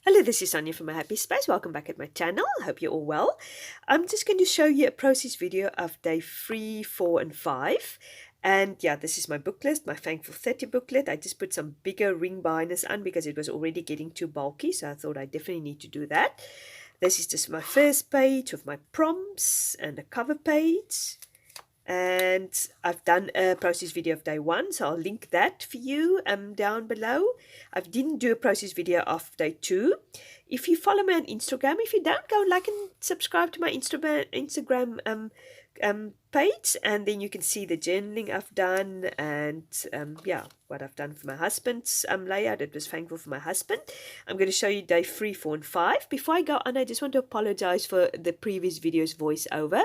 Hello, this is Sonia from My Happy Space. Welcome back at my channel. I hope you're all well. I'm just going to show you a process video of day 3, 4 and 5. And yeah, this is my book list, my Thankful 30 booklet. I just put some bigger ring binders on because it was already getting too bulky. So I thought I definitely need to do that. This is just my first page with my prompts and a cover page. And I've done a process video of day 1, so I'll link that for you down below. I didn't do a process video of day 2. If you follow me on Instagram, if you don't, go like and subscribe to my Instagram page, and then you can see the journaling I've done and yeah, what I've done for my husband's layout. It was thankful for my husband. I'm going to show you day 3, 4 and 5. Before I go on, I just want to apologize for the previous video's voiceover.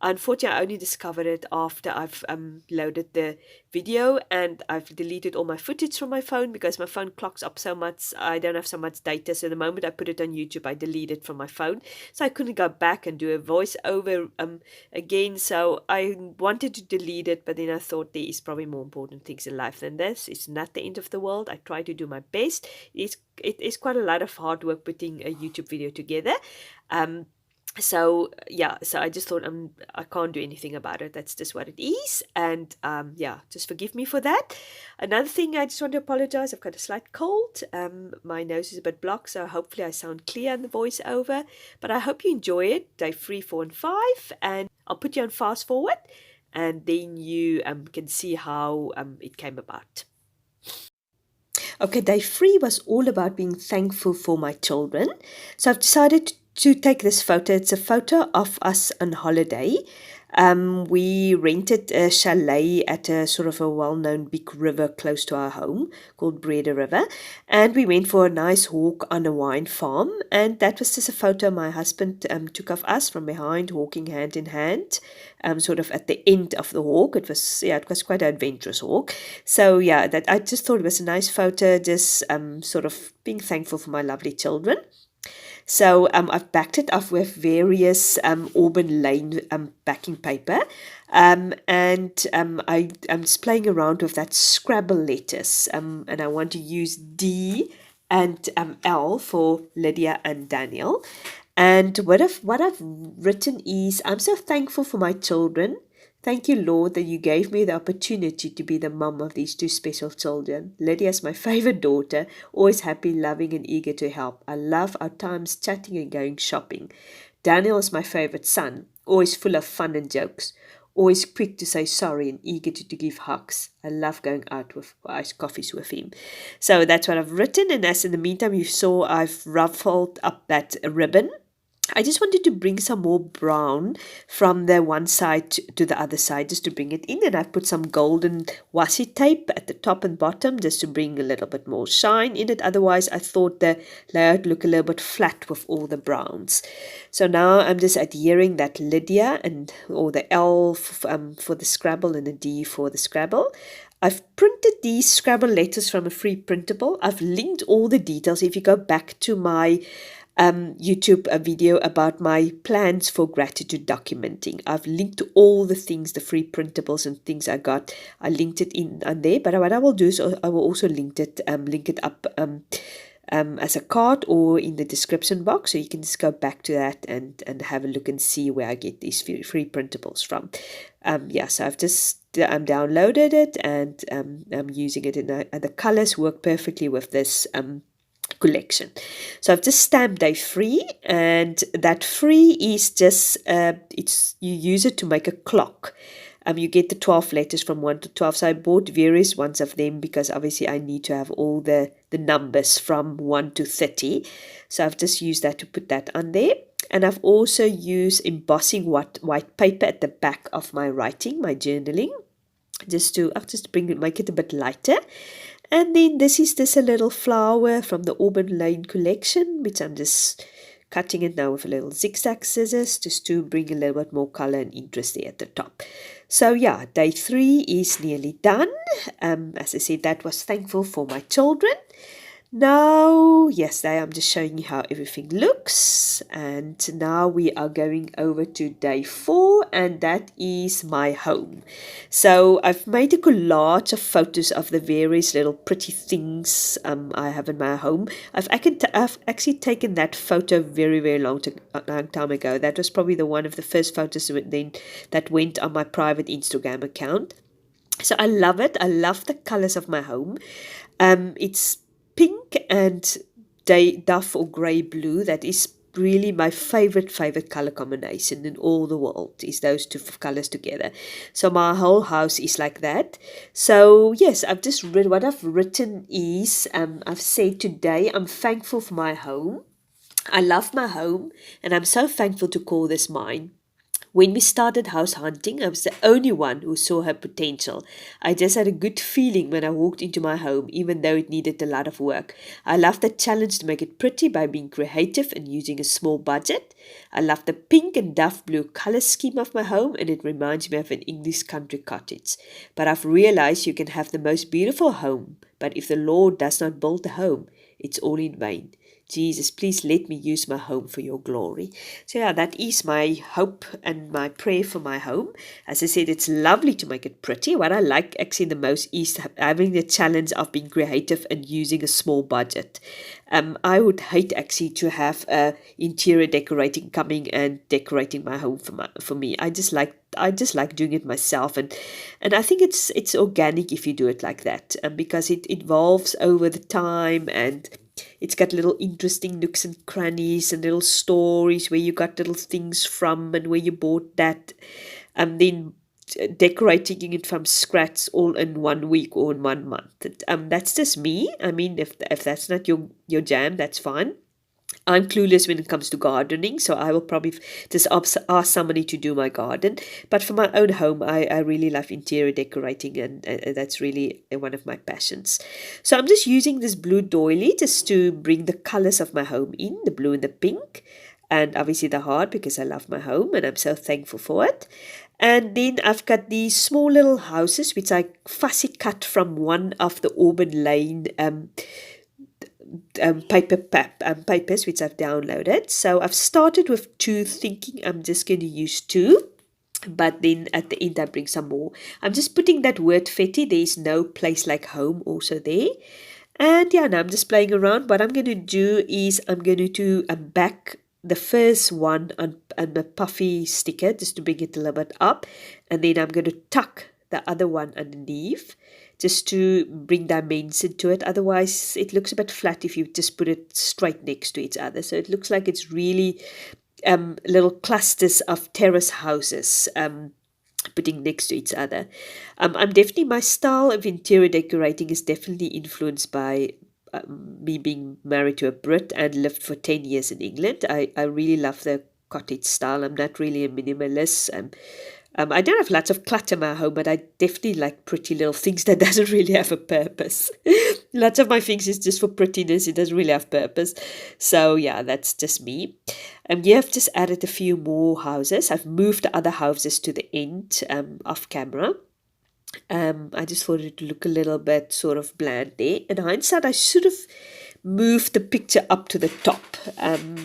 Unfortunately, I only discovered it after I've loaded the video, and I've deleted all my footage from my phone because my phone clocks up so much. I don't have so much data, so the moment I put it on YouTube, I delete it from my phone. So I couldn't go back and do a voiceover again. So I wanted to delete it, but then I thought there is probably more important things in life than this. It's not the end of the world. I try to do my best. It is quite a lot of hard work putting a YouTube video together. So yeah, so I just thought I can't do anything about it. That's just what it is. And yeah, just forgive me for that. Another thing, I just want to apologize. I've got a slight cold. My nose is a bit blocked, so hopefully I sound clear in the voiceover. But I hope you enjoy it. Day 3, 4 and 5, and I'll put you on fast forward, and then you can see how it came about. Okay, day 3 was all about being thankful for my children. So I've decided to take this photo. It's a photo of us on holiday. We rented a chalet at a sort of a well-known big river close to our home called Breda River, and we went for a nice walk on a wine farm. And that was just a photo my husband took of us from behind, walking hand in hand, sort of at the end of the walk. It was quite an adventurous walk. So yeah, that I just thought it was a nice photo, just sort of being thankful for my lovely children. So I've backed it off with various Auburn Lane backing paper, and I'm just playing around with that Scrabble letters, and I want to use D and L for Lydia and Daniel. And what I've written is, I'm so thankful for my children. Thank you, Lord, that you gave me the opportunity to be the mum of these two special children. Lydia is my favorite daughter, always happy, loving, and eager to help. I love our times chatting and going shopping. Daniel is my favorite son, always full of fun and jokes, always quick to say sorry and eager to give hugs. I love going out with iced coffees with him. So that's what I've written, and as in the meantime you saw, I've ruffled up that ribbon. I just wanted to bring some more brown from the one side to the other side, just to bring it in. And I've put some golden washi tape at the top and bottom just to bring a little bit more shine in it. Otherwise, I thought the layout looked a little bit flat with all the browns. So now I'm just adhering that Lydia, or the L for the Scrabble and a D for the Scrabble. I've printed these Scrabble letters from a free printable. I've linked all the details. If you go back to my YouTube video about my plans for gratitude documenting, I've linked to all the things, the free printables and things I got. I linked it in on there, but what I will do is I will also link it up as a card or in the description box, so you can just go back to that and have a look and see where I get these free printables from. Yeah, so I've just downloaded it, and I'm using it, and the colors work perfectly with this collection. So I've just stamped day 3, and that 3 is just you use it to make a clock. You get the 12 letters from 1 to 12. So I bought various ones of them because obviously I need to have all the numbers from 1 to 30. So I've just used that to put that on there. And I've also used embossing white paper at the back of my writing, my journaling, I'll just make it a bit lighter. And then this is just a little flower from the Auburn Lane collection, which I'm just cutting it now with a little zigzag scissors just to bring a little bit more color and interest there at the top. So yeah, day 3 is nearly done. As I said, that was thankful for my children. Now, yes, there I'm just showing you how everything looks. And now we are going over to day 4, and that is my home. So I've made a collage of photos of the various little pretty things I have in my home. I've actually taken that photo very, very long time ago. That was probably one of the first photos that went on my private Instagram account. So I love it. I love the colors of my home. It's pink and duff or grey blue. That is really my favorite color combination in all the world, is those two colors together. So my whole house is like that. So yes, I've just read what I've written is I've said today I'm thankful for my home. I love my home and I'm so thankful to call this mine. When we started house hunting, I was the only one who saw her potential. I just had a good feeling when I walked into my home, even though it needed a lot of work. I loved the challenge to make it pretty by being creative and using a small budget. I love the pink and duff blue color scheme of my home, and it reminds me of an English country cottage. But I've realized you can have the most beautiful home, but if the Lord does not build the home, it's all in vain. Jesus, please let me use my home for your glory. So yeah, that is my hope and my prayer for my home. As I said, it's lovely to make it pretty. What I like actually the most is having the challenge of being creative and using a small budget. I would hate actually to have interior decorating coming and decorating my home for me. I just like doing it myself, and I think it's organic if you do it like that, because it evolves over the time, and it's got little interesting nooks and crannies and little stories where you got little things from and where you bought that, and then decorating it from scratch all in 1 week or in 1 month. That's just me. I mean, if that's not your jam, that's fine. I'm clueless when it comes to gardening, so I will probably just ask somebody to do my garden. But for my own home, I really love interior decorating, and that's really one of my passions. So I'm just using this blue doily just to bring the colors of my home in, the blue and the pink, and obviously the heart, because I love my home and I'm so thankful for it. And then I've got these small little houses which I fussy cut from one of the Auburn Lane papers which I've downloaded. So I've started with 2, thinking I'm just going to use 2, but then at the end I bring some more. I'm just putting that word Feti, there is no place like home, also there. And yeah, now I'm just playing around. What I'm going to do is I'm going to back the first one on a puffy sticker just to bring it a little bit up, and then I'm going to tuck the other one underneath just to bring dimension to it. Otherwise it looks a bit flat if you just put it straight next to each other. So it looks like it's really little clusters of terrace houses putting next to each other. My style of interior decorating is definitely influenced by me being married to a Brit and lived for 10 years in England. I really love the cottage style. I'm not really a minimalist. I don't have lots of clutter in my home, but I definitely like pretty little things that doesn't really have a purpose. Lots of my things is just for prettiness. It doesn't really have purpose. So yeah, that's just me. Yeah, I've just added a few more houses. I've moved the other houses to the end off camera. I just thought it would look a little bit sort of bland there. In hindsight, I should have moved the picture up to the top,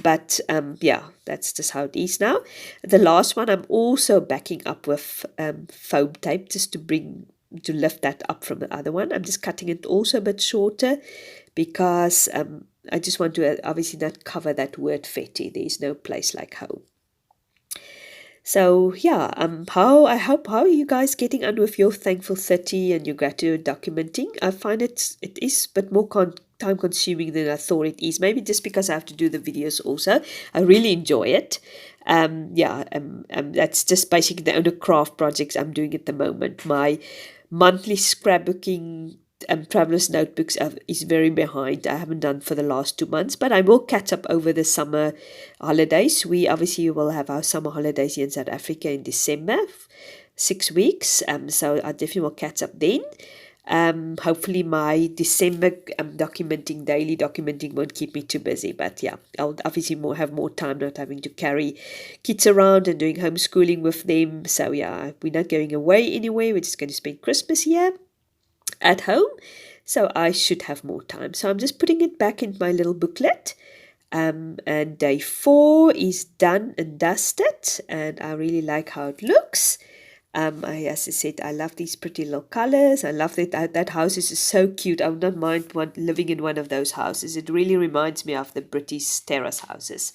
but yeah, that's just how it is now. The last one I'm also backing up with foam tape just to lift that up from the other one. I'm just cutting it also a bit shorter because I just want to obviously not cover that word Feti. There's no place like home. So yeah, how are you guys getting on with your Thankful 30 and your gratitude documenting? I find it is a bit more time consuming than I thought it is. Maybe just because I have to do the videos also. I really enjoy it. That's just basically the only craft projects I'm doing at the moment. My monthly scrapbooking traveler's notebooks is very behind. I haven't done for the last 2 months, but I will catch up over the summer holidays. We obviously will have our summer holidays here in South Africa in December, 6 weeks. So I definitely will catch up then. Hopefully my December daily documenting won't keep me too busy, but yeah, I'll obviously have more time not having to carry kids around and doing homeschooling with them. So yeah, we're not going away anywhere. We're just going to spend Christmas here at home. So I should have more time. So I'm just putting it back in my little booklet. And day 4 is done and dusted, and I really like how it looks. As I said, I love these pretty little colors. I love that house is so cute. I would not mind living in one of those houses. It really reminds me of the British terrace houses.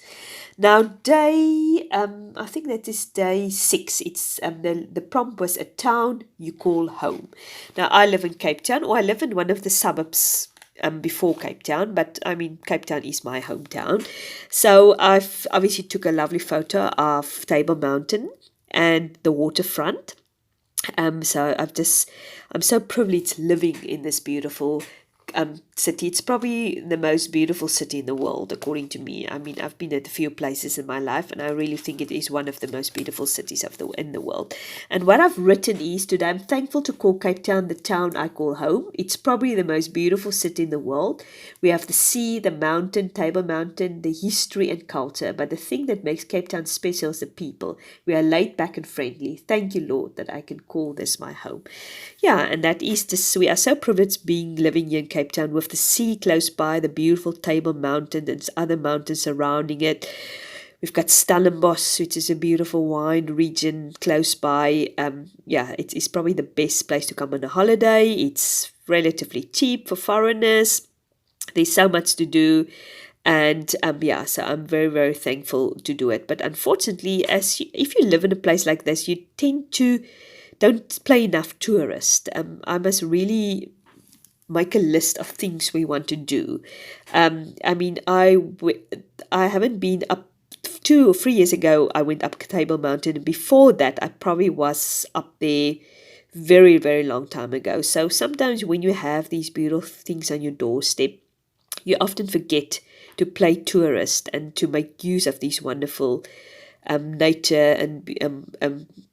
Now, I think that is day 6. It's the prompt was a town you call home. Now, I live in Cape Town, or I live in one of the suburbs before Cape Town, but I mean Cape Town is my hometown. So I've obviously took a lovely photo of Table Mountain and the waterfront. So I'm so privileged living in this beautiful city. It's probably the most beautiful city in the world, according to me. I mean, I've been at a few places in my life, and I really think it is one of the most beautiful cities in the world. And what I've written is today, I'm thankful to call Cape Town the town I call home. It's probably the most beautiful city in the world. We have the sea, the mountain, Table Mountain, the history and culture. But the thing that makes Cape Town special is the people. We are laid back and friendly. Thank you, Lord, that I can call this my home. Yeah, and that is this. We are so privileged living here in Cape Town with the sea close by, the beautiful Table Mountain and other mountains surrounding it. We've got Stellenbosch, which is a beautiful wine region close by. It's probably the best place to come on a holiday. It's relatively cheap for foreigners. There's so much to do. And so I'm very, very thankful to do it. But unfortunately, if you live in a place like this, you tend to don't play enough tourist. I must really make a list of things we want to do. I haven't been up 2 or 3 years ago. I went up Table Mountain, and before that, I probably was up there very, very long time ago. So sometimes when you have these beautiful things on your doorstep, you often forget to play tourist and to make use of these wonderful nature and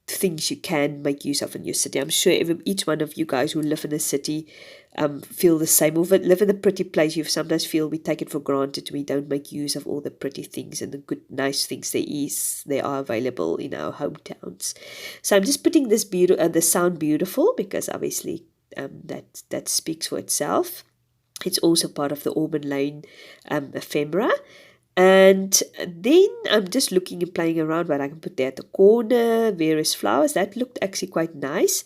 things you can make use of in your city. I'm sure each one of you guys who live in a city feel the same. Or live in a pretty place, you sometimes feel we take it for granted. We don't make use of all the pretty things and the good, nice things they are available in our hometowns. So I'm just putting this the sound beautiful because obviously that speaks for itself. It's also part of the Auburn Lane ephemera. And then I'm just looking and playing around what I can put there at the corner, various flowers. That looked actually quite nice.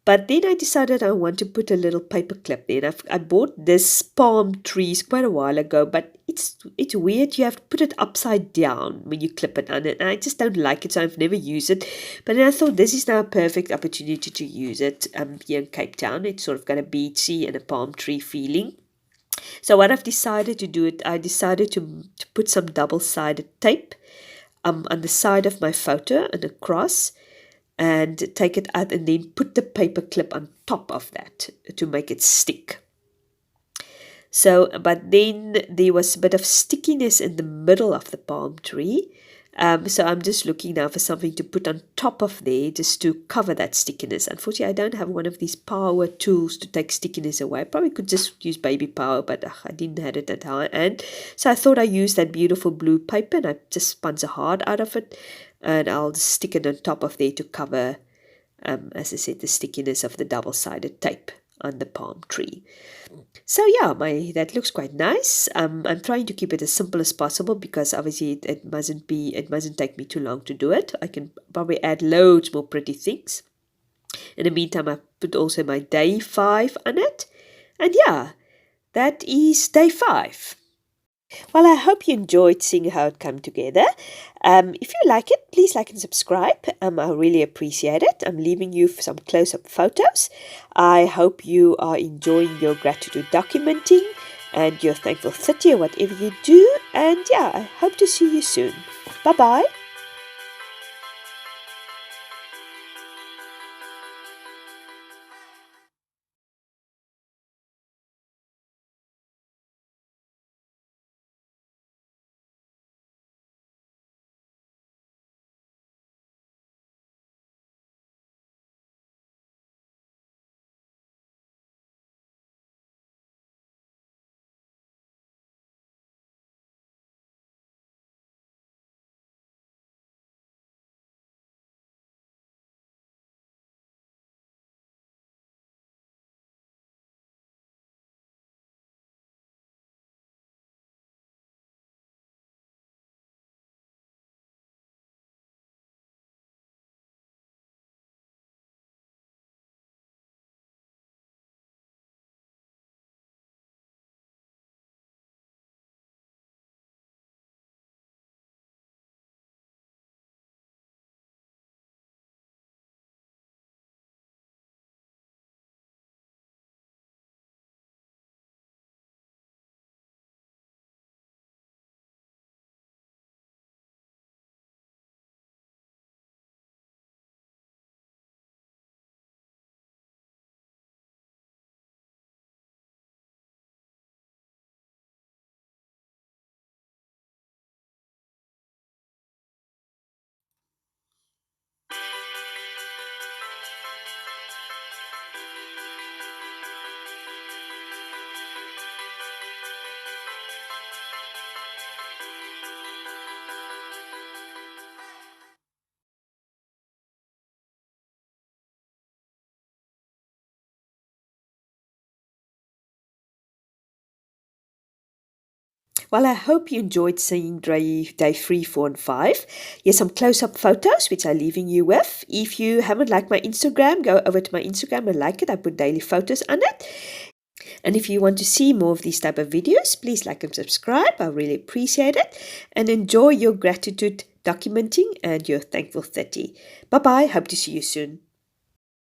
But then I decided I want to put a little paper clip there. And I bought this palm trees quite a while ago, but it's weird. You have to put it upside down when you clip it on it. And I just don't like it, so I've never used it. But then I thought this is now a perfect opportunity to use it here in Cape Town. It's sort of got a beachy and a palm tree feeling. So what I've decided to do, I decided to put some double-sided tape on the side of my photo and across, and take it out and then put the paper clip on top of that to make it stick. So, but then there was a bit of stickiness in the middle of the palm tree. So I'm just looking now for something to put on top of there just to cover that stickiness. Unfortunately, I don't have one of these power tools to take stickiness away. I probably could just use baby power, but I didn't have it at hand. So I thought I used that beautiful blue paper and I just spun a heart out of it. And I'll stick it on top of there to cover, as I said, the stickiness of the double-sided tape on the palm tree. So yeah, that looks quite nice. I'm trying to keep it as simple as possible because obviously it mustn't take me too long to do it. I can probably add loads more pretty things. In the meantime, I put also my day 5 on it. And yeah, that is day 5. Well, I hope you enjoyed seeing how it came together. If you like it, please like and subscribe. I really appreciate it. I'm leaving you some close-up photos. I hope you are enjoying your gratitude documenting and your thankful 30 or whatever you do. And yeah, I hope to see you soon. Bye-bye. Well, I hope you enjoyed seeing day 3, 4, and 5. Here's some close-up photos, which I'm leaving you with. If you haven't liked my Instagram, go over to my Instagram and like it. I put daily photos on it. And if you want to see more of these type of videos, please like and subscribe. I really appreciate it. And enjoy your gratitude documenting and your Thankful 30. Bye-bye. Hope to see you soon.